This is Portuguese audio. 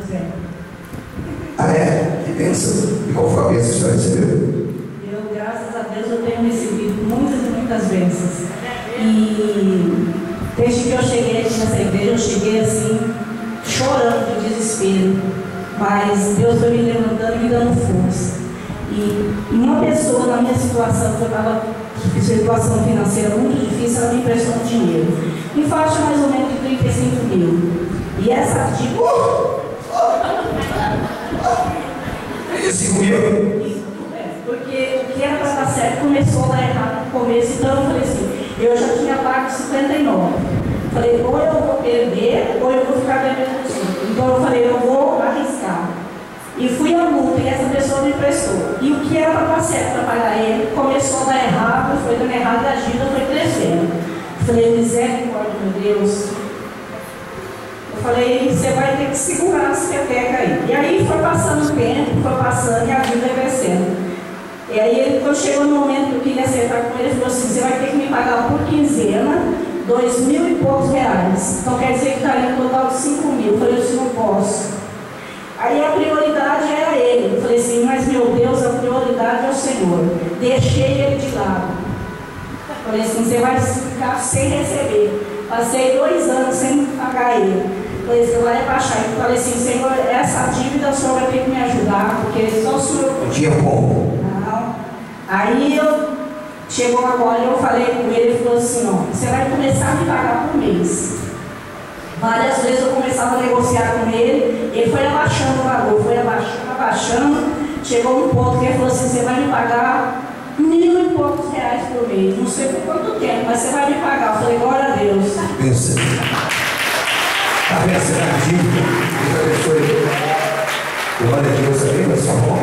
José. Ah, é? Que bênção. E qual foi a bênção que a senhora recebeu? Eu, graças a Deus, eu tenho recebido muitas e muitas bênçãos. E desde que eu cheguei aqui nessa igreja, eu cheguei assim, chorando de desespero. Mas Deus foi me levantando e me dando força. E uma pessoa na minha situação, que eu estava em situação financeira muito difícil, ela me emprestou um dinheiro. Em faixa mais ou menos de 35 mil. E essa dívida. 35 mil? Isso, porque o que era para dar certo começou a dar errado no começo. Então eu falei assim, eu já tinha pago 59. Falei, ou eu vou perder, ou eu vou ficar devendo tudo. Então eu falei, eu vou arriscar. E fui à multa e essa pessoa me emprestou. E o que era para dar certo para pagar ele, começou a dar errado, foi dando errado e a dívida foi crescendo. Falei, misericórdia, meu Deus. Eu falei, você vai ter que segurar essa peteca aí. E aí foi passando o tempo, foi passando e a dívida crescendo. E aí, quando chegou no momento que eu queria acertar com ele, ele falou assim, você vai ter que me pagar por quinzena 2.000 e poucos reais. Então quer dizer que estaria no total de 5 mil. Eu falei, eu não posso. Aí a prioridade era ele. Eu falei assim, mas meu Deus, a prioridade é o Senhor. Deixei ele de lado. Eu falei assim, você vai ficar sem receber. Passei 2 anos sem pagar ele. Eu falei, você vai baixar. Eu falei assim, Senhor, essa dívida o Senhor vai ter que me ajudar, porque só o Senhor... Um dia bom. Não. Aí chegou agora e eu falei com ele, ele falou assim, ó, você vai começar a me pagar por mês. Várias vezes eu começava a negociar com ele, ele foi abaixando o valor, foi abaixando, chegou um ponto que ele falou assim, você vai me pagar 1.000 e poucos reais por mês, não sei por quanto tempo, mas você vai me pagar. Eu falei, glória a Deus. Pensa. Está vencendo a dívida. Deus abençoe. Glória a Deus. Amém, mas sua mão.